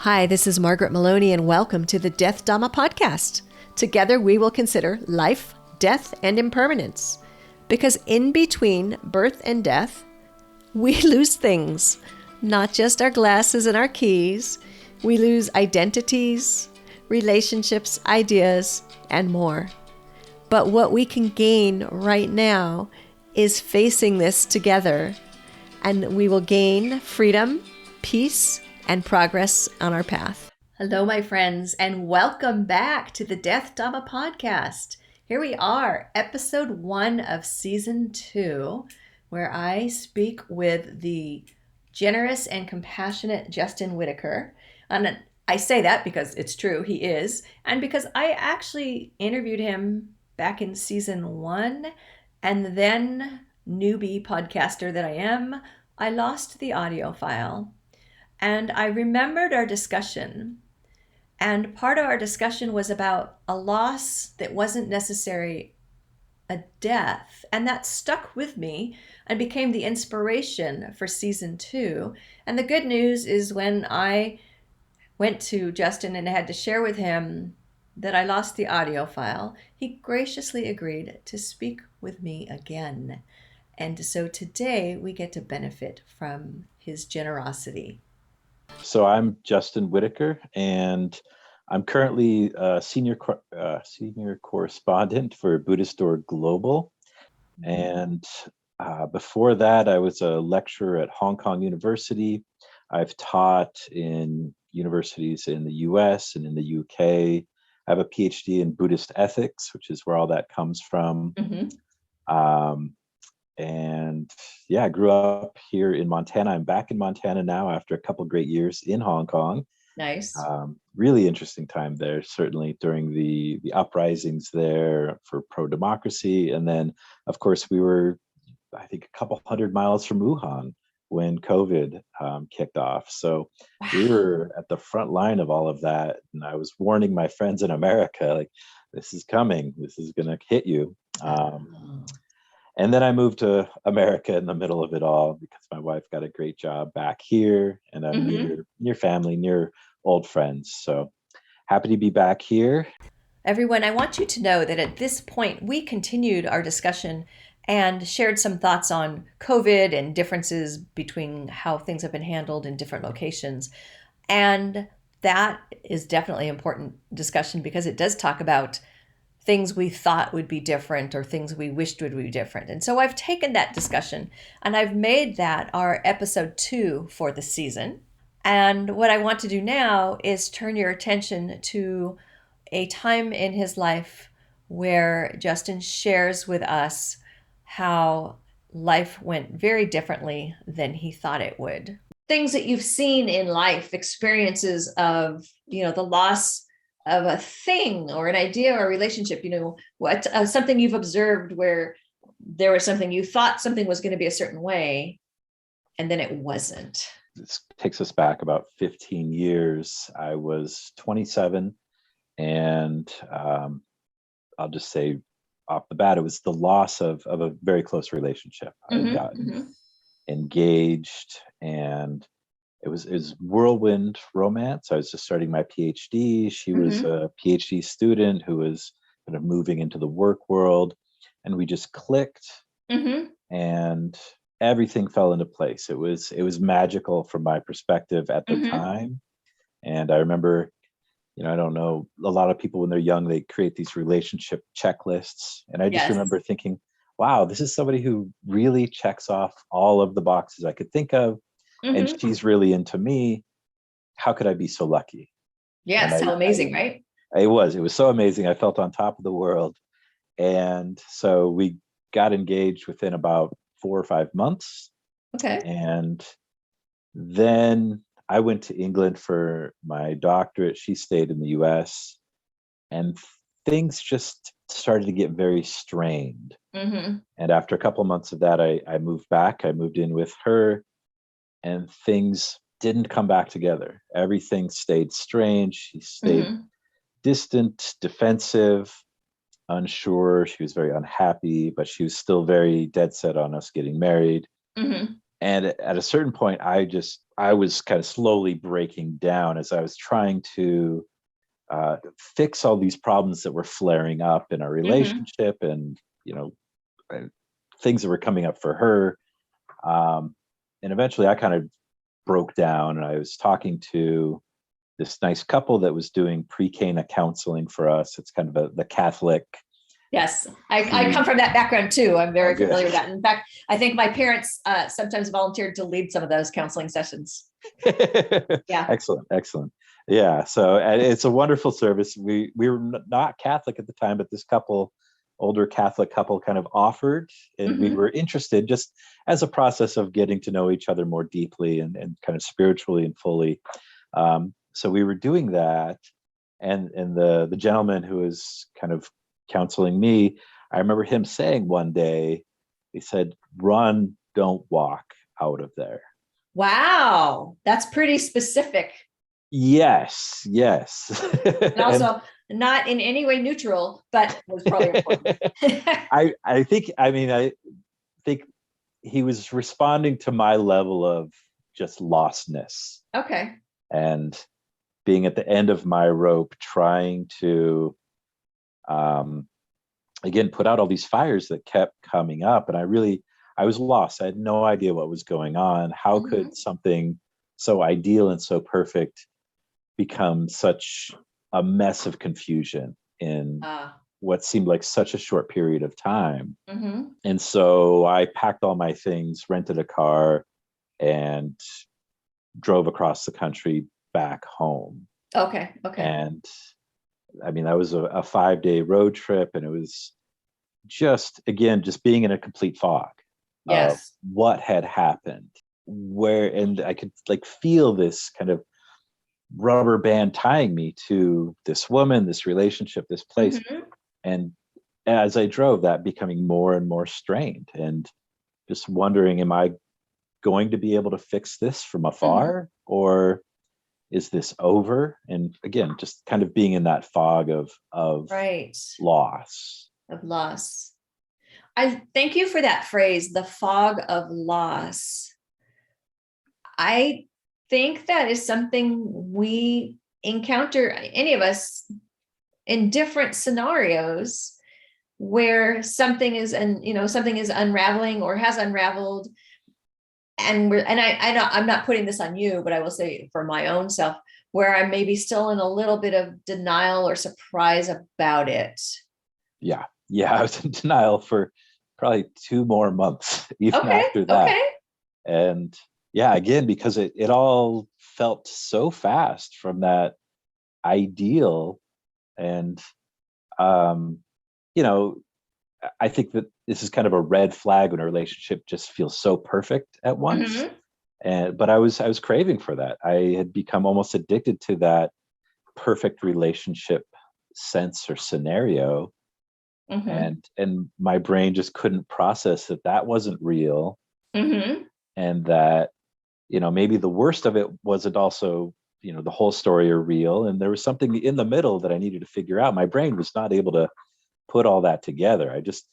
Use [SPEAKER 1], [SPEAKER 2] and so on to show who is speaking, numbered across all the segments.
[SPEAKER 1] Hi, this is Margaret Maloney, and welcome to the Death Dhamma podcast. Together, we will consider life, death, and impermanence. Because in between birth and death, we lose things, not just our glasses and our keys. We lose identities, relationships, ideas, and more. But what we can gain right now is facing this together, and we will gain freedom, peace, and progress on our path. Hello, my friends, and welcome back to the Death Dhamma podcast. Here we are, episode 1 of season 2, where I speak with the generous and compassionate Justin Whitaker. And I say that because it's true, he is, and because I actually interviewed him back in season 1, and then, newbie podcaster that I am, I lost the audio file. And I remembered our discussion, and part of our discussion was about a loss that wasn't necessarily a death, and that stuck with me and became the inspiration for season 2. And the good news is when I went to Justin and had to share with him that I lost the audio file, he graciously agreed to speak with me again. And so today we get to benefit from his generosity.
[SPEAKER 2] So I'm Justin Whitaker, and I'm currently a senior correspondent for Buddhist Global. And before that, I was a lecturer at Hong Kong University. I've taught in universities in the US and in the UK. I have a PhD in Buddhist ethics, which is where all that comes from. And yeah, I grew up here in Montana. I'm back in Montana now after a couple great years in Hong Kong.
[SPEAKER 1] Nice.
[SPEAKER 2] Really interesting time there, certainly during the uprisings there for pro-democracy. And then, of course, we were, I think, a couple 100 miles from Wuhan when COVID kicked off. So we were at the front line of all of that. And I was warning my friends in America, like, this is coming. This is going to hit you. And then I moved to America in the middle of it all because my wife got a great job back here, and I'm near family, near old friends. So happy to be back here.
[SPEAKER 1] Everyone, I want you to know that at this point, we continued our discussion and shared some thoughts on COVID and differences between how things have been handled in different locations. And that is definitely an important discussion because it does talk about things we thought would be different or things we wished would be different. And so I've taken that discussion and I've made that our episode 2 for the season. And what I want to do now is turn your attention to a time in his life where Justin shares with us how life went very differently than he thought it would. Things that you've seen in life, experiences of, the loss of a thing or an idea or a relationship, what something you've observed where there was something you thought something was going to be a certain way and then it wasn't.
[SPEAKER 2] This takes us back about 15 years. I was 27, and I'll just say off the bat, it was the loss of a very close relationship. I had gotten engaged, and it was whirlwind romance. I was just starting my PhD. She was a PhD student who was kind of moving into the work world, and we just clicked, and everything fell into place. It was magical from my perspective at the time. And I remember, I don't know, a lot of people when they're young, they create these relationship checklists. And I just remember thinking, wow, this is somebody who really checks off all of the boxes I could think of. And she's really into me. How could I be so lucky?
[SPEAKER 1] Yes, how amazing, right?
[SPEAKER 2] It was so amazing. I felt on top of the world. And so we got engaged within about 4 or 5 months.
[SPEAKER 1] Okay.
[SPEAKER 2] And then I went to England for my doctorate. She stayed in the US. And things just started to get very strained. And after a couple of months of that, I moved back. I moved in with her. And things didn't come back together. Everything stayed strange. She stayed distant, defensive, unsure. She was very unhappy, but she was still very dead set on us getting married. And at a certain point, I was kind of slowly breaking down as I was trying to fix all these problems that were flaring up in our
[SPEAKER 1] Mm-hmm.
[SPEAKER 2] relationship, and you know, uh, things that were coming up for her. And eventually, I kind of broke down, and I was talking to this nice couple that was doing pre-Cana counseling for us. It's kind of the Catholic
[SPEAKER 1] Yes, I come
[SPEAKER 2] pre.
[SPEAKER 1] from that background too. I'm
[SPEAKER 2] Oh,
[SPEAKER 1] very
[SPEAKER 2] good.
[SPEAKER 1] familiar with that. In fact, I think my parents sometimes volunteered to lead some of those counseling sessions. Yeah.
[SPEAKER 2] Excellent, excellent. Yeah, so and it's a wonderful service. We were not Catholic at the time, but this couple, older Catholic couple, kind of offered, and we
[SPEAKER 1] Mm-hmm.
[SPEAKER 2] were interested just as a process of getting to know each other more deeply and kind of spiritually and fully. So we were doing that, and the gentleman who was kind of counseling me, I remember him saying one day, he said, "Run, don't walk out of there."
[SPEAKER 1] Wow, that's pretty specific,
[SPEAKER 2] Yes, yes.
[SPEAKER 1] and
[SPEAKER 2] And
[SPEAKER 1] also not in any way neutral, but was probably important.
[SPEAKER 2] I think, I mean, I think he was responding to my level of just lostness
[SPEAKER 1] Okay.
[SPEAKER 2] and being at the end of my rope, trying to um again put out all these fires that kept coming up. And I was lost. I had no idea what was going on. How
[SPEAKER 1] Mm-hmm.
[SPEAKER 2] could something so ideal and so perfect become such a mess of confusion in
[SPEAKER 1] Uh,
[SPEAKER 2] what seemed like such a short period of time?
[SPEAKER 1] mm-hmm.
[SPEAKER 2] And so I packed all my things, rented a car, and drove across the country back home.
[SPEAKER 1] Okay. Okay.
[SPEAKER 2] And I mean, that was a 5 day road trip. And it was just, again, just being in a complete fog of
[SPEAKER 1] Yes.
[SPEAKER 2] what had happened, where, and I could like feel this kind of rubber band tying me to this woman, this relationship, this place.
[SPEAKER 1] Mm-hmm.
[SPEAKER 2] And as I drove, that becoming more and more strained, and just wondering, am I going to be able to fix this from
[SPEAKER 1] Mm-hmm.
[SPEAKER 2] afar, or is this over? And again, just kind of being in that fog of
[SPEAKER 1] Right.
[SPEAKER 2] loss.
[SPEAKER 1] Of loss. I thank you for that phrase, the fog of loss. I think that is something we encounter, any of us, in different scenarios where something is, and something is unraveling or has unraveled, and I'm not putting this on you, but I will say for my own self, where I'm maybe still in a little bit of denial or surprise about it.
[SPEAKER 2] Yeah. Yeah. I was in denial for probably 2 more months, even
[SPEAKER 1] Okay.
[SPEAKER 2] after that.
[SPEAKER 1] Okay.
[SPEAKER 2] And yeah, again, because it all felt so fast from that ideal. And, um, you know, I think that this is kind of a red flag when a relationship just feels so perfect at once.
[SPEAKER 1] Mm-hmm.
[SPEAKER 2] And, but I was craving for that. I had become almost addicted to that perfect relationship sense or scenario,
[SPEAKER 1] Mm-hmm.
[SPEAKER 2] and my brain just couldn't process that that wasn't real,
[SPEAKER 1] Mm-hmm.
[SPEAKER 2] and that maybe the worst of it wasn't also the whole story are real, and there was something in the middle that I needed to figure out. My brain was not able to put all that together. I just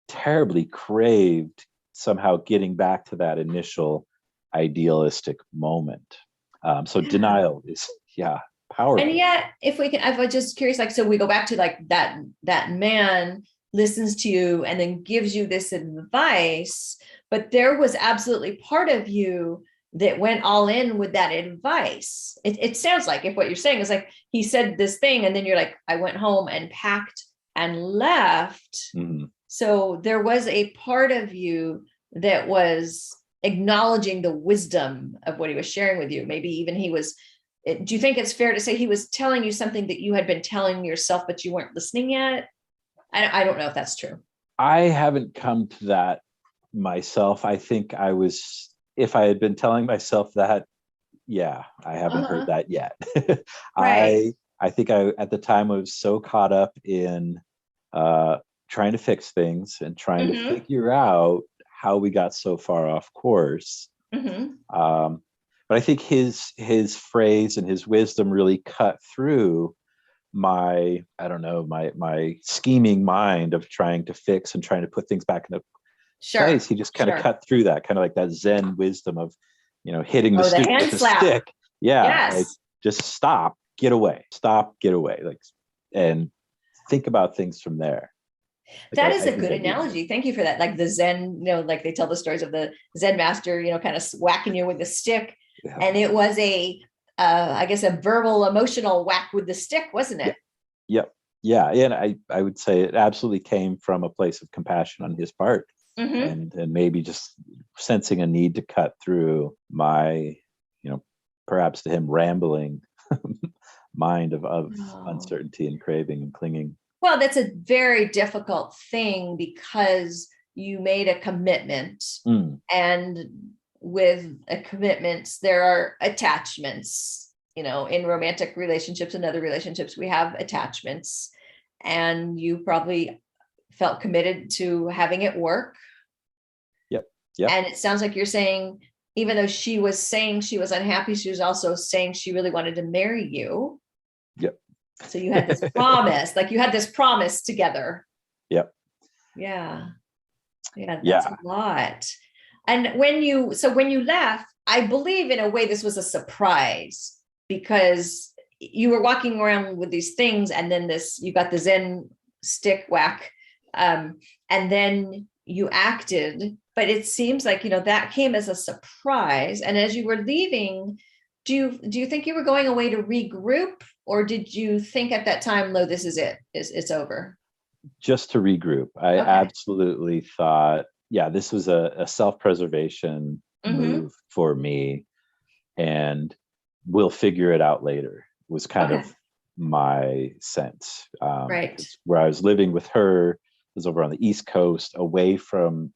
[SPEAKER 2] terribly craved somehow getting back to that initial idealistic moment. So
[SPEAKER 1] Yeah.
[SPEAKER 2] denial is, yeah,
[SPEAKER 1] And
[SPEAKER 2] powerful.
[SPEAKER 1] yet, if we can, I was just curious, like, so we go back to like that man listens to you and then gives you this advice, but there was absolutely part of you that went all in with that advice. It sounds like, if what you're saying is like he said this thing, and then you're like, I went home and packed and left.
[SPEAKER 2] Mhm.
[SPEAKER 1] So there was a part of you that was acknowledging the wisdom of what he was sharing with you. Maybe even he was, do you think it's fair to say he was telling you something that you had been telling yourself, but you weren't listening yet? I don't know if that's true.
[SPEAKER 2] I haven't come to that myself. I think if I had been telling myself that, yeah, I haven't heard
[SPEAKER 1] Uh-huh.
[SPEAKER 2] that yet.
[SPEAKER 1] Right.
[SPEAKER 2] I think I at the time I was so caught up in uh, trying to fix things and trying to
[SPEAKER 1] Mm-hmm.
[SPEAKER 2] figure out how we got so far off course.
[SPEAKER 1] Mm-hmm.
[SPEAKER 2] Um, but I think his phrase and his wisdom really cut through my, I don't know, my scheming mind of trying to fix and trying to put things back in
[SPEAKER 1] Sure.
[SPEAKER 2] place, he just kind of
[SPEAKER 1] Sure.
[SPEAKER 2] cut through that, kind of like that Zen wisdom of, hitting the
[SPEAKER 1] Oh, the
[SPEAKER 2] student
[SPEAKER 1] hand
[SPEAKER 2] with a
[SPEAKER 1] slap.
[SPEAKER 2] stick. Yeah, like
[SPEAKER 1] Yes.
[SPEAKER 2] just stop, get away, stop, get away, like, and think about things from there. Like
[SPEAKER 1] That is
[SPEAKER 2] I
[SPEAKER 1] a
[SPEAKER 2] think
[SPEAKER 1] good
[SPEAKER 2] that'd be amazing.
[SPEAKER 1] analogy. Thank you for that. Like the Zen, like they tell the stories of the Zen master, kind of whacking you with the stick.
[SPEAKER 2] Yeah.
[SPEAKER 1] And it was I guess, a verbal, emotional whack with the stick, wasn't
[SPEAKER 2] Yep.
[SPEAKER 1] it?
[SPEAKER 2] Yep. Yeah. And I would say it absolutely came from a place of compassion on his part,
[SPEAKER 1] Mm-hmm.
[SPEAKER 2] and maybe just sensing a need to cut through my, perhaps to him, rambling mind of
[SPEAKER 1] Oh.
[SPEAKER 2] uncertainty and craving and clinging.
[SPEAKER 1] Well, that's a very difficult thing because you made a commitment,
[SPEAKER 2] Mm,
[SPEAKER 1] and with a commitment, there are attachments. In romantic relationships and other relationships, we have attachments, and you probably felt committed to having it work.
[SPEAKER 2] yep. Yep.
[SPEAKER 1] And it sounds like you're saying, even though she was saying she was unhappy, she was also saying she really wanted to marry you.
[SPEAKER 2] Yep.
[SPEAKER 1] So you had this promise, like you had this promise together.
[SPEAKER 2] Yep.
[SPEAKER 1] Yeah. Yeah, that's a
[SPEAKER 2] Yeah.
[SPEAKER 1] lot. And when you left, I believe in a way this was a surprise, because you were walking around with these things, and then you got the Zen stick whack, and then you acted. But it seems like that came as a surprise. And as you were leaving, do you think you were going away to regroup, or did you think at that time, no, this is it, it's over?
[SPEAKER 2] Just to regroup. I
[SPEAKER 1] Okay.
[SPEAKER 2] absolutely thought, yeah, this was a self-preservation
[SPEAKER 1] Mm-hmm.
[SPEAKER 2] move for me, and we'll figure it out later, was kind
[SPEAKER 1] Okay.
[SPEAKER 2] of my sense.
[SPEAKER 1] Right.
[SPEAKER 2] Because where I was living with her was over on the East Coast, away from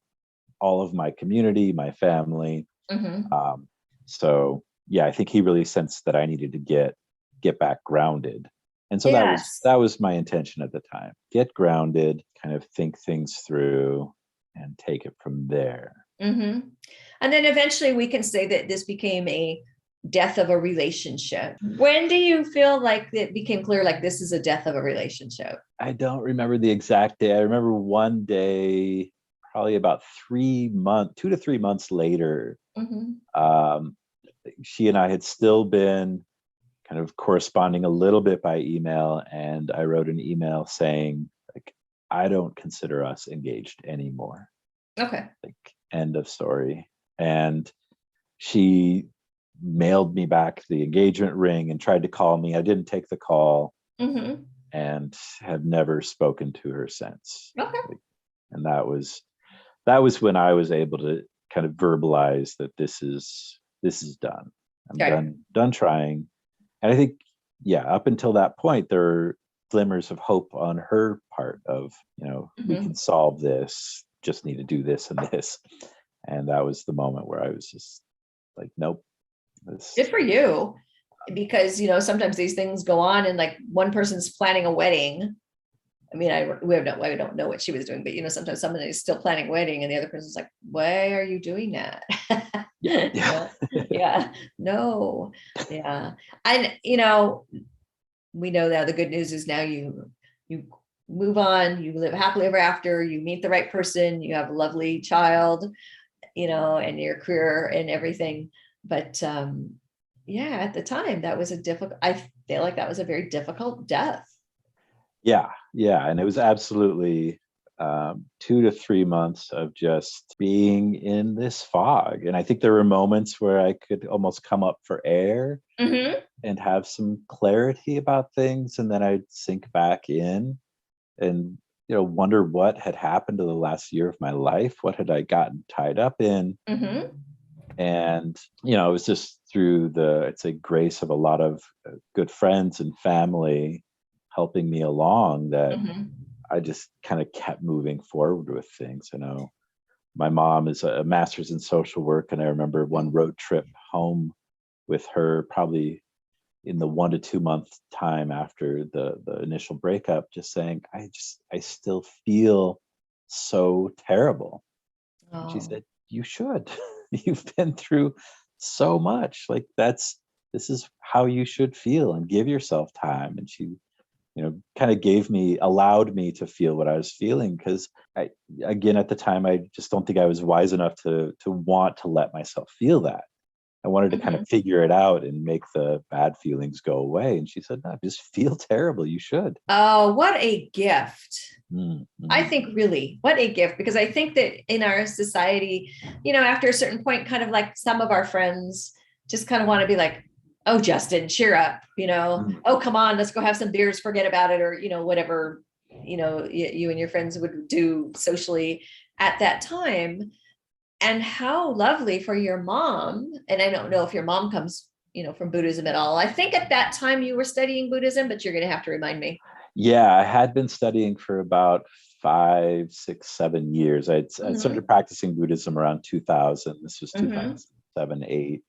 [SPEAKER 2] all of my community, my family.
[SPEAKER 1] Mm-hmm.
[SPEAKER 2] So yeah, I think he really sensed that I needed to get back grounded. And so that was
[SPEAKER 1] Yes.
[SPEAKER 2] that was my intention at the time. Get grounded, kind of think things through and take it from there.
[SPEAKER 1] Mm-hmm. And then eventually we can say that this became a death of a relationship. When do you feel like it became clear, like this is a death of a relationship?
[SPEAKER 2] I don't remember the exact day. I remember one day, probably about 3 months, 2 to 3 months later,
[SPEAKER 1] Mm-hmm.
[SPEAKER 2] um, she and I had still been kind of corresponding a little bit by email, and I wrote an email saying, like, I don't consider us engaged anymore.
[SPEAKER 1] Okay.
[SPEAKER 2] Like, end of story. And she mailed me back the engagement ring and tried to call me. I didn't take the call,
[SPEAKER 1] Mm-hmm.
[SPEAKER 2] and have never spoken to her since.
[SPEAKER 1] Okay.
[SPEAKER 2] Like, and that was when I was able to kind of verbalize that this is done. I'm
[SPEAKER 1] Okay.
[SPEAKER 2] done trying. And I think, yeah, up until that point, there are glimmers of hope on her part of, we
[SPEAKER 1] Mm-hmm.
[SPEAKER 2] can solve this, just need to do this and this. And that was the moment where I was just like, nope,
[SPEAKER 1] Good
[SPEAKER 2] this,
[SPEAKER 1] for you. Because, sometimes these things go on, and like one person's planning a wedding. I mean, we don't know what she was doing, but sometimes somebody is still planning a wedding, and the other person's like, why are you doing that?
[SPEAKER 2] yeah, yeah,
[SPEAKER 1] Yeah. Yeah. No. Yeah. And, we know that the good news is now you move on, you live happily ever after, you meet the right person, you have a lovely child, and your career and everything. But yeah, at the time that was I feel like that was a very difficult death.
[SPEAKER 2] yeah, yeah. And it was absolutely 2 to 3 months of just being in this fog. And I think there were moments where I could almost come up for air
[SPEAKER 1] Mm-hmm.
[SPEAKER 2] and have some clarity about things, and then I'd sink back in and wonder what had happened to the last year of my life. What had I gotten tied up in?
[SPEAKER 1] Mm-hmm.
[SPEAKER 2] And it was just through the, I'd say, grace of a lot of good friends and family helping me along, that
[SPEAKER 1] Mm-hmm.
[SPEAKER 2] I just kind of kept moving forward with things. My mom is a master's in social work, and I remember one road trip home with her, probably in the 1 to 2 month time after the initial breakup, just saying, I still feel so terrible. And she
[SPEAKER 1] Oh.
[SPEAKER 2] said, you should. You've been through so much. Like, this is how you should feel, and give yourself time. And she kind of allowed me to feel what I was feeling. Because again, at the time, I just don't think I was wise enough to want to let myself feel that. I wanted to kind of figure it out and make the bad feelings go away. And she said, no, just feel terrible. You should.
[SPEAKER 1] Oh, what a gift.
[SPEAKER 2] Mm-hmm.
[SPEAKER 1] I think really, what a gift, because I think that in our society, after a certain point, kind of like some of our friends just kind of want to be like, oh, Justin, cheer up, oh, come on, let's go have some beers, forget about it. Or, whatever, you and your friends would do socially at that time. And how lovely for your mom. And I don't know if your mom comes, from Buddhism at all. I think at that time you were studying Buddhism, but you're going to have to remind me.
[SPEAKER 2] Yeah, I had been studying for about 5, 6, 7 years. I started practicing Buddhism around 2000. This was 2007, 8.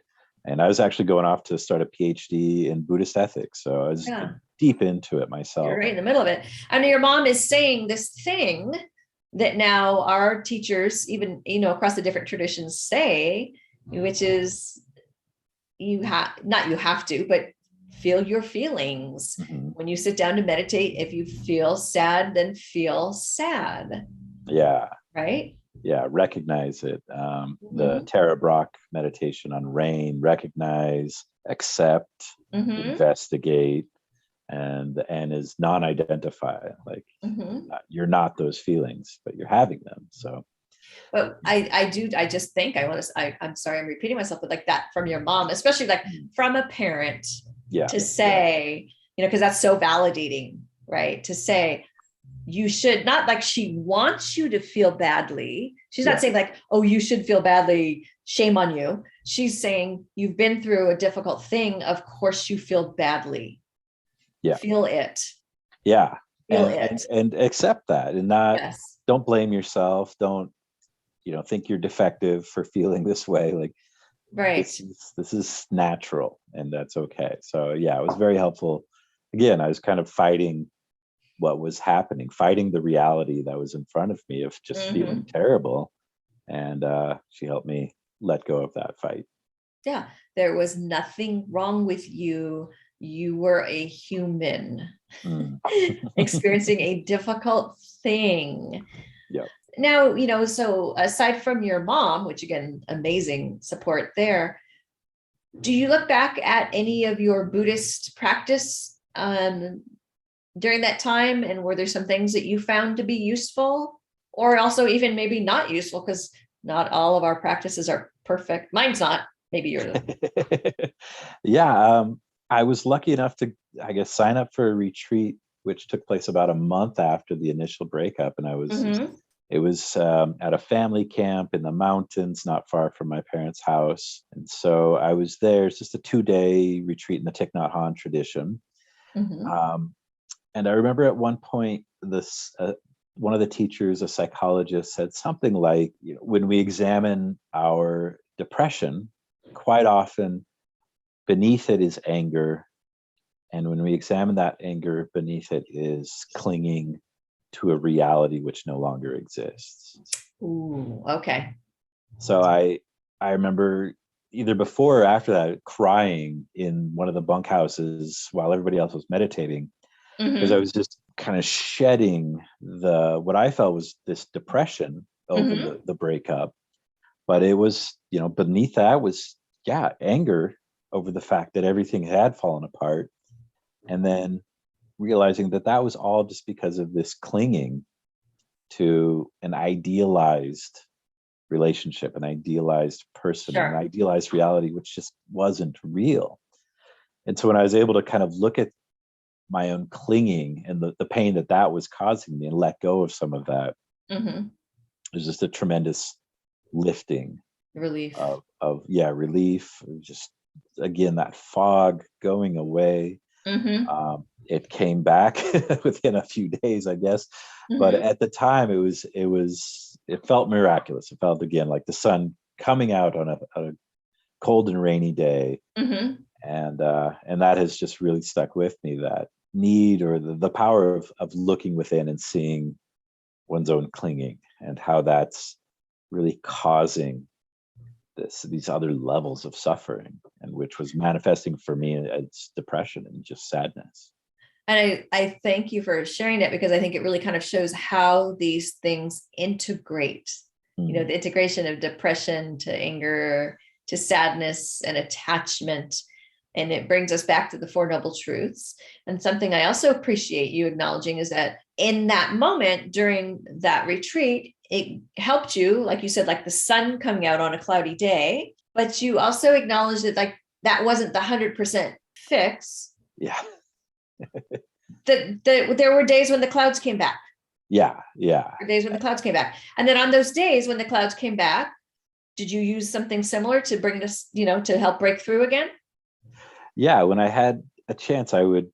[SPEAKER 2] And I was actually going off to start a PhD in Buddhist ethics. So I was deep into it myself.
[SPEAKER 1] You're right in the middle of it. And your mom is saying this thing that now our teachers, even, across the different traditions say, which is you have to, but feel your feelings. When you sit down to meditate, if you feel sad, then feel sad.
[SPEAKER 2] Yeah.
[SPEAKER 1] Right?
[SPEAKER 2] Yeah, recognize it. The Tara Brach meditation on rain, recognize, accept, investigate, and the N is non-identify. Like you're not those feelings, but you're having them. So,
[SPEAKER 1] but I just think I'm sorry, I'm repeating myself, but like that from your mom, especially like from a parent, to say, because that's so validating, right? To say, you should not, like she wants you to feel badly. She's not saying like, oh, you should feel badly, shame on you. She's saying you've been through a difficult thing. Of course you feel badly.
[SPEAKER 2] Yeah.
[SPEAKER 1] Feel it.
[SPEAKER 2] Yeah. And accept that, and not, don't blame yourself. Don't, think you're defective for feeling this way. Like, this is natural, and that's okay. So yeah, it was very helpful. Again, I was kind of fighting what was happening, fighting the reality that was in front of me of just feeling terrible. And she helped me let go of that fight.
[SPEAKER 1] Yeah, there was nothing wrong with you. You were a human experiencing a difficult thing.
[SPEAKER 2] Yeah.
[SPEAKER 1] Now, so aside from your mom, which again, amazing support there, do you look back at any of your Buddhist practice during that time? And were there some things that you found to be useful, or also even maybe not useful? Because not all of our practices are perfect. Mine's not. Maybe yours.
[SPEAKER 2] Yeah. I was lucky enough to, I guess, sign up for a retreat, which took place about a month after the initial breakup. And it was at a family camp in the mountains, not far from my parents' house. And so I was there. It's just a 2-day retreat in the Thich Nhat Hanh tradition. And I remember at one point, one of the teachers, a psychologist, said something like, when we examine our depression, quite often beneath it is anger. And when we examine that anger, beneath it is clinging to a reality which no longer exists.
[SPEAKER 1] Ooh, okay.
[SPEAKER 2] So I remember either before or after that crying in one of the bunkhouses while everybody else was meditating, because I was just kind of shedding what I felt was this depression over the breakup. But it was, beneath that was, anger over the fact that everything had fallen apart. And then realizing that was all just because of this clinging to an idealized relationship, an idealized person, an idealized reality, which just wasn't real. And so when I was able to kind of look at my own clinging and the pain that was causing me and let go of some of that, there's just a tremendous lifting,
[SPEAKER 1] relief
[SPEAKER 2] relief. Just again, that fog going away. It came back within a few days, I guess. But at the time, it felt miraculous. It felt, again, like the sun coming out on a cold and rainy day. And that has just really stuck with me, that need, or the power of looking within and seeing one's own clinging, and how that's really causing these other levels of suffering, and which was manifesting for me as depression and just sadness.
[SPEAKER 1] And I thank you for sharing it, because I think it really kind of shows how these things integrate, the integration of depression to anger, to sadness and attachment. And it brings us back to the Four Noble Truths. And something I also appreciate you acknowledging is that in that moment during that retreat, it helped you, like you said, like the sun coming out on a cloudy day, but you also acknowledged that like that wasn't the 100% fix.
[SPEAKER 2] Yeah.
[SPEAKER 1] That there were days when the clouds came back.
[SPEAKER 2] Yeah.
[SPEAKER 1] Days when the clouds came back. And then on those days when the clouds came back, did you use something similar to bring us, to help break through again?
[SPEAKER 2] Yeah. When I had a chance, I would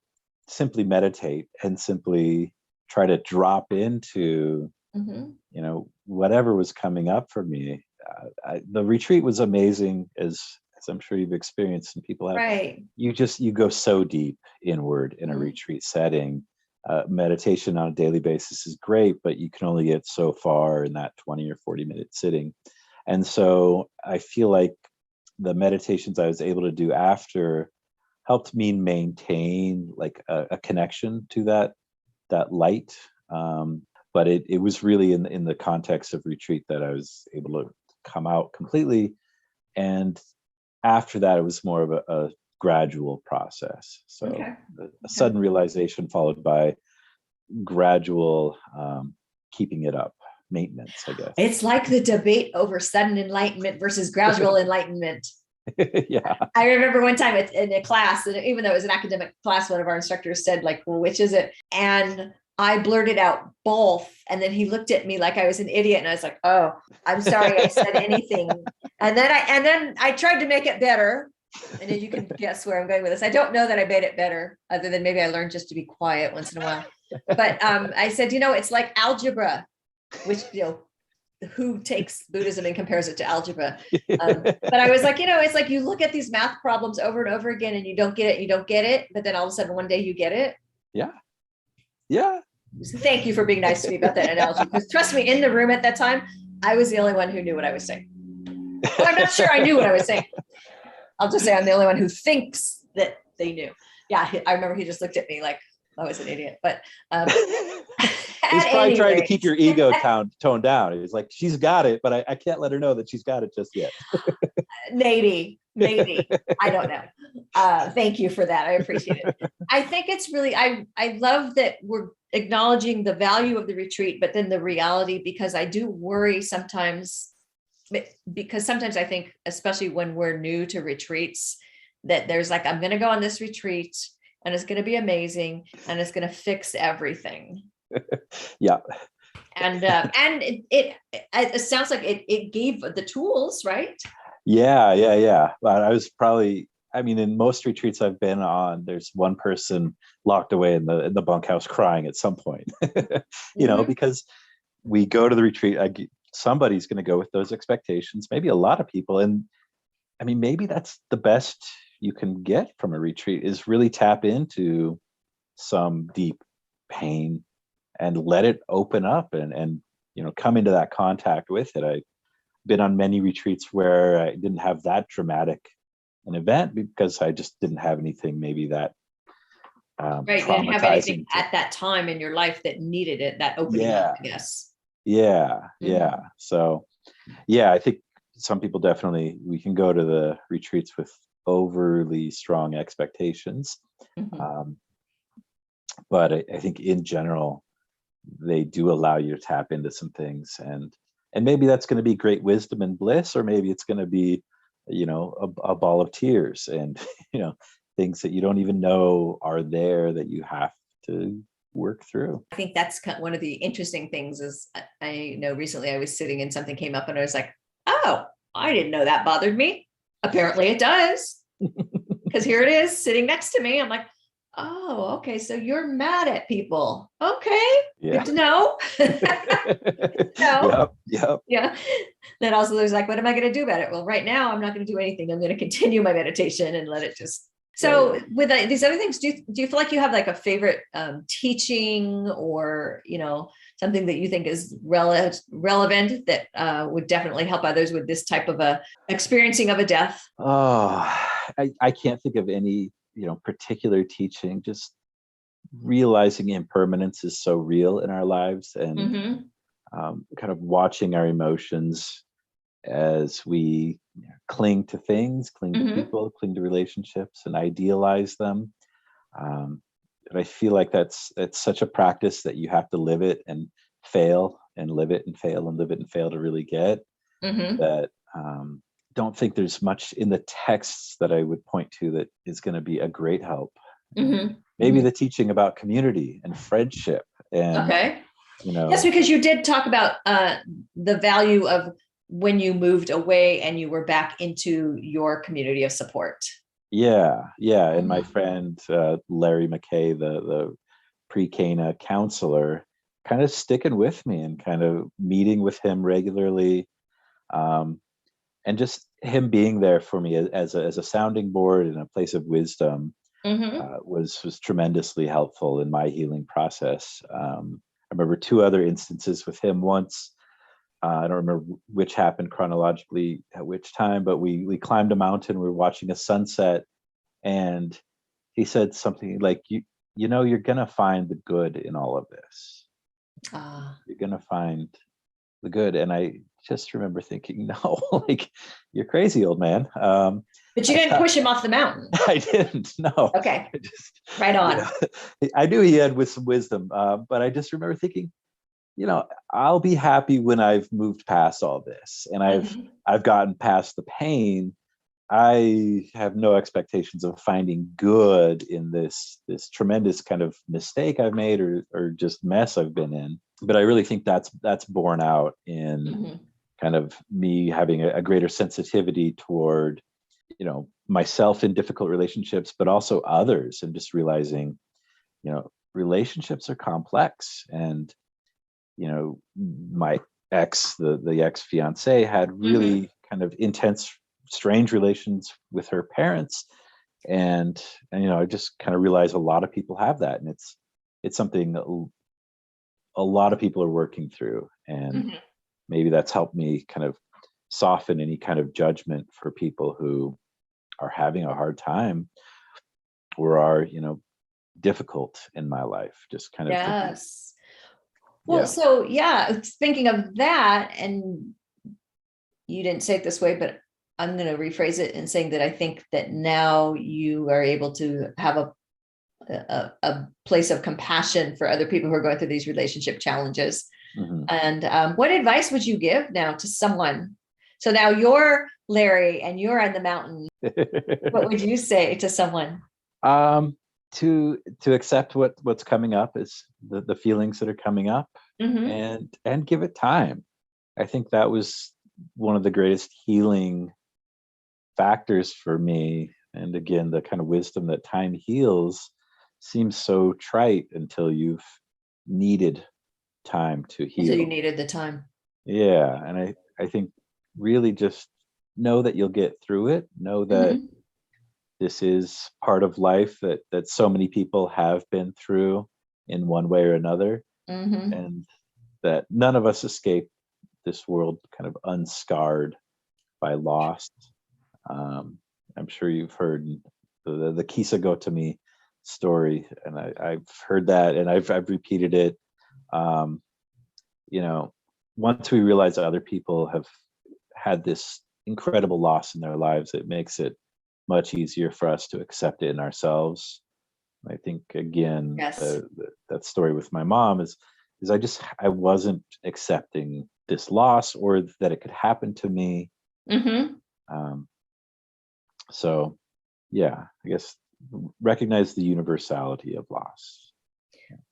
[SPEAKER 2] simply meditate and simply try to drop into, whatever was coming up for me. The retreat was amazing, as I'm sure you've experienced and people have.
[SPEAKER 1] Right.
[SPEAKER 2] You go so deep inward in a retreat setting. Meditation on a daily basis is great, but you can only get so far in that 20 or 40-minute sitting. And so I feel like the meditations I was able to do after helped me maintain like a connection to that light. But it was really in the context of retreat that I was able to come out completely. And after that, it was more of a gradual process. So a sudden realization followed by gradual keeping it up, maintenance, I guess.
[SPEAKER 1] It's like the debate over sudden enlightenment versus gradual enlightenment.
[SPEAKER 2] Yeah.
[SPEAKER 1] I remember one time in a class, and even though it was an academic class, one of our instructors said, like, well, which is it? And I blurted out both. And then he looked at me like I was an idiot. And I was like, oh, I'm sorry I said anything. And then I tried to make it better. And then you can guess where I'm going with this. I don't know that I made it better, other than maybe I learned just to be quiet once in a while. But I said, it's like algebra, which, who takes Buddhism and compares it to algebra? But I was like, it's like you look at these math problems over and over again and you don't get it. But then all of a sudden one day you get it.
[SPEAKER 2] Yeah. Yeah.
[SPEAKER 1] So thank you for being nice to me about that analogy. Because trust me, in the room at that time, I was the only one who knew what I was saying. Well, I'm not sure I knew what I was saying. I'll just say I'm the only one who thinks that they knew. Yeah, I remember he just looked at me like I was an idiot. But
[SPEAKER 2] he's probably trying to keep your ego toned down. He's like, she's got it, but I can't let her know that she's got it just yet.
[SPEAKER 1] Maybe. I don't know. Thank you for that. I appreciate it. I think it's really, I love that we're acknowledging the value of the retreat, but then the reality, because I do worry sometimes, because sometimes I think, especially when we're new to retreats, that there's like, I'm going to go on this retreat and it's going to be amazing and it's going to fix everything.
[SPEAKER 2] Yeah.
[SPEAKER 1] And it sounds like it gave the tools, right?
[SPEAKER 2] Yeah. But I was probably, in most retreats I've been on, there's one person locked away in the bunkhouse crying at some point, because we go to the retreat. Somebody's going to go with those expectations, maybe a lot of people. And maybe that's the best you can get from a retreat, is really tap into some deep pain and let it open up and come into that contact with it. I've been on many retreats where I didn't have that dramatic an event because I just didn't have anything maybe that
[SPEAKER 1] right. You didn't have anything at that time in your life that needed it, that opening up, I guess.
[SPEAKER 2] Yeah. So I think some people definitely, we can go to the retreats with overly strong expectations. But I think in general, they do allow you to tap into some things, and maybe that's going to be great wisdom and bliss, or maybe it's going to be, a ball of tears and, things that you don't even know are there that you have to work through.
[SPEAKER 1] I think that's one of the interesting things is, I know recently I was sitting and something came up and I was like, oh, I didn't know that bothered me. Apparently it does. Because here it is sitting next to me. I'm like, oh, okay. So you're mad at people. Okay.
[SPEAKER 2] Yeah.
[SPEAKER 1] Good to know.
[SPEAKER 2] Yep.
[SPEAKER 1] Yeah. Then also there's like, what am I going to do about it? Well, right now I'm not going to do anything. I'm going to continue my meditation and let it just. So with these other things, do you feel like you have like a favorite teaching or, something that you think is relevant that would definitely help others with this type of a experiencing of a death?
[SPEAKER 2] Oh, I can't think of any, particular teaching, just realizing impermanence is so real in our lives, and
[SPEAKER 1] Mm-hmm.
[SPEAKER 2] kind of watching our emotions as we cling to things, cling to
[SPEAKER 1] Mm-hmm.
[SPEAKER 2] people, cling to relationships, and idealize them. And I feel like that's such a practice that you have to live it and fail and live it and fail and live it and fail to really get
[SPEAKER 1] Mm-hmm.
[SPEAKER 2] that. Don't think there's much in the texts that I would point to that is going to be a great help.
[SPEAKER 1] Mm-hmm.
[SPEAKER 2] Maybe
[SPEAKER 1] Mm-hmm.
[SPEAKER 2] the teaching about community and friendship, and
[SPEAKER 1] Okay.
[SPEAKER 2] you
[SPEAKER 1] Yes,
[SPEAKER 2] know,
[SPEAKER 1] because you did talk about the value of when you moved away and you were back into your community of support.
[SPEAKER 2] yeah. And my
[SPEAKER 1] Mm-hmm.
[SPEAKER 2] friend Larry McKay, the pre-Cana counselor, kind of sticking with me and kind of meeting with him regularly, um, and just him being there for me as a sounding board and a place of wisdom
[SPEAKER 1] Mm-hmm.
[SPEAKER 2] was tremendously helpful in my healing process. I remember two other instances with him. Once, I don't remember which happened chronologically at which time, but we climbed a mountain. We were watching a sunset, and he said something like, you know, you're gonna find the good in all of this.
[SPEAKER 1] Ah.
[SPEAKER 2] You're gonna find the good. And I just remember thinking, no, like, you're crazy, old man.
[SPEAKER 1] But you
[SPEAKER 2] I
[SPEAKER 1] didn't
[SPEAKER 2] thought
[SPEAKER 1] push him off the mountain.
[SPEAKER 2] I didn't. No,
[SPEAKER 1] Okay.
[SPEAKER 2] I just,
[SPEAKER 1] Right
[SPEAKER 2] you
[SPEAKER 1] on.
[SPEAKER 2] know, I knew he had with some wisdom, but I just remember thinking, you know, I'll be happy when I've moved past all this and
[SPEAKER 1] Mm-hmm.
[SPEAKER 2] I've gotten past the pain. I have no expectations of finding good in this tremendous kind of mistake I've made, or just mess I've been in. But I really think that's borne out in
[SPEAKER 1] Mm-hmm.
[SPEAKER 2] kind of me having a greater sensitivity toward, you know, myself in difficult relationships, but also others, and just realizing, you know, relationships are complex. And you know, my the ex fiance had
[SPEAKER 1] Mm-hmm.
[SPEAKER 2] really kind of intense, strange relations with her parents, and you know, I just kind of realized a lot of people have that, and it's something that a lot of people are working through, and
[SPEAKER 1] Mm-hmm.
[SPEAKER 2] maybe that's helped me kind of soften any kind of judgment for people who are having a hard time or are, you know, difficult in my life. Just kind of thinking,
[SPEAKER 1] Yes. Well,
[SPEAKER 2] yeah.
[SPEAKER 1] so yeah, thinking of that, and you didn't say it this way, but I'm going to rephrase it and saying that I think that now you are able to have a place of compassion for other people who are going through these relationship challenges.
[SPEAKER 2] Hmm.
[SPEAKER 1] And what advice would you give now to someone? So now you're Larry and you're on the mountain. What would you say to someone?
[SPEAKER 2] um to accept what's coming up, is the feelings that are coming up,
[SPEAKER 1] Mm-hmm.
[SPEAKER 2] and give it time. I think that was one of the greatest healing factors for me. And again, the kind of wisdom that time heals seems so trite until you've needed time to
[SPEAKER 1] Until you
[SPEAKER 2] heal.
[SPEAKER 1] needed the time.
[SPEAKER 2] Yeah, and I think really just know that you'll get through it. Know that
[SPEAKER 1] Mm-hmm.
[SPEAKER 2] this is part of life that so many people have been through in one way or another,
[SPEAKER 1] Mm-hmm.
[SPEAKER 2] and that none of us escape this world kind of unscarred by loss. Um, I'm sure you've heard the Kisa Gotami story, and I've heard that, and I've repeated it. Um, you know, once we realize that other people have had this incredible loss in their lives, it makes it much easier for us to accept it in ourselves. I think again,
[SPEAKER 1] Yes.
[SPEAKER 2] that story with my mom is I wasn't accepting this loss, or that it could happen to me.
[SPEAKER 1] Mm-hmm.
[SPEAKER 2] Um, so yeah, I guess recognize the universality of loss.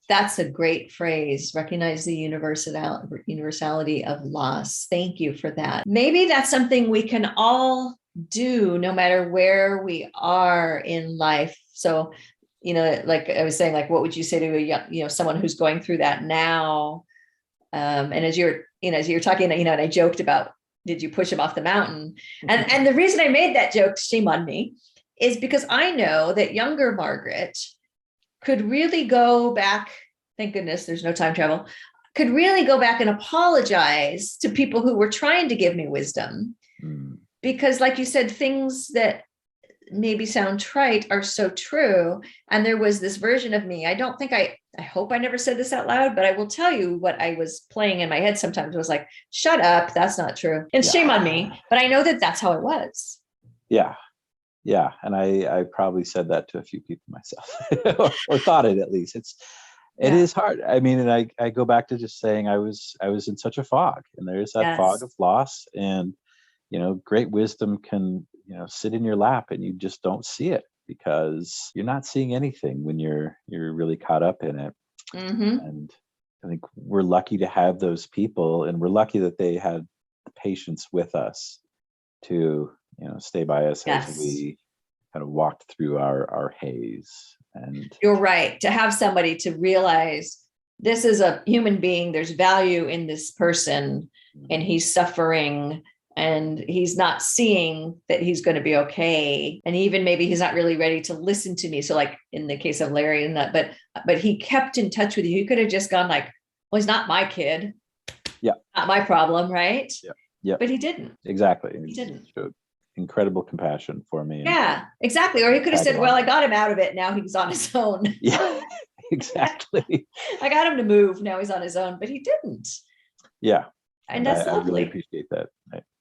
[SPEAKER 1] That's a great phrase. Recognize the universality of loss. Thank you for that. Maybe that's something we can all do no matter where we are in life. So, like I was saying, like, what would you say to a young, someone who's going through that now? And as you're talking, and I joked about, did you push him off the mountain? And the reason I made that joke, shame on me, is because I know that younger Margaret could really go back. Thank goodness there's no time travel. Could really go back and apologize to people who were trying to give me wisdom.
[SPEAKER 2] Mm,
[SPEAKER 1] Because, like you said, things that maybe sound trite are so true. And there was this version of me. I don't think I hope I never said this out loud, but I will tell you what I was playing in my head sometimes was like, shut up. That's not true. And shame on me. But I know that that's how it was.
[SPEAKER 2] Yeah. Yeah. And I probably said that to a few people myself or thought it at least. It is hard. I mean, and I go back to just saying I was in such a fog, and there's that fog of loss, and, great wisdom can, sit in your lap and you just don't see it because you're not seeing anything when you're really caught up in it.
[SPEAKER 1] Mm-hmm.
[SPEAKER 2] And I think we're lucky to have those people, and we're lucky that they had the patience with us to, stay by us as we kind of walked through our haze. And
[SPEAKER 1] you're right, to have somebody to realize this is a human being, there's value in this person, and he's suffering, and he's not seeing that he's going to be okay, and even maybe he's not really ready to listen to me. So like in the case of Larry and that, but he kept in touch with you. He could have just gone like, well, he's not my kid, not my problem, right? But he didn't.
[SPEAKER 2] Exactly.
[SPEAKER 1] He didn't.
[SPEAKER 2] Showed incredible compassion for me.
[SPEAKER 1] Yeah, exactly. Or he could have said, well, I got him out of it, now he's on his own.
[SPEAKER 2] Yeah, exactly.
[SPEAKER 1] I got him to move, now he's on his own, but he didn't.
[SPEAKER 2] Yeah.
[SPEAKER 1] And that's lovely.
[SPEAKER 2] I really appreciate that.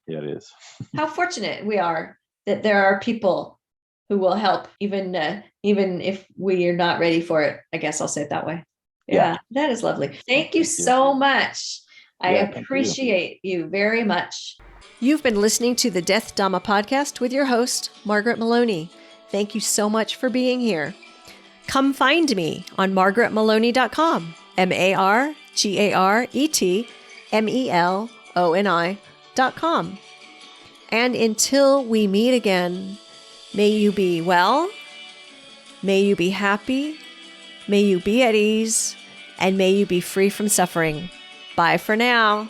[SPEAKER 2] Yeah, it is.
[SPEAKER 1] How fortunate we are that there are people who will help, even if we are not ready for it. I guess I'll say it that way. Yeah. That is lovely. Thank you so much. I appreciate you very much. You've been listening to the Death Dhamma podcast with your host, Margaret Maloney. Thank you so much for being here. Come find me on margaretmaloney.com, MargaretMeloni.com. And until we meet again, may you be well, may you be happy, may you be at ease, and may you be free from suffering. Bye for now.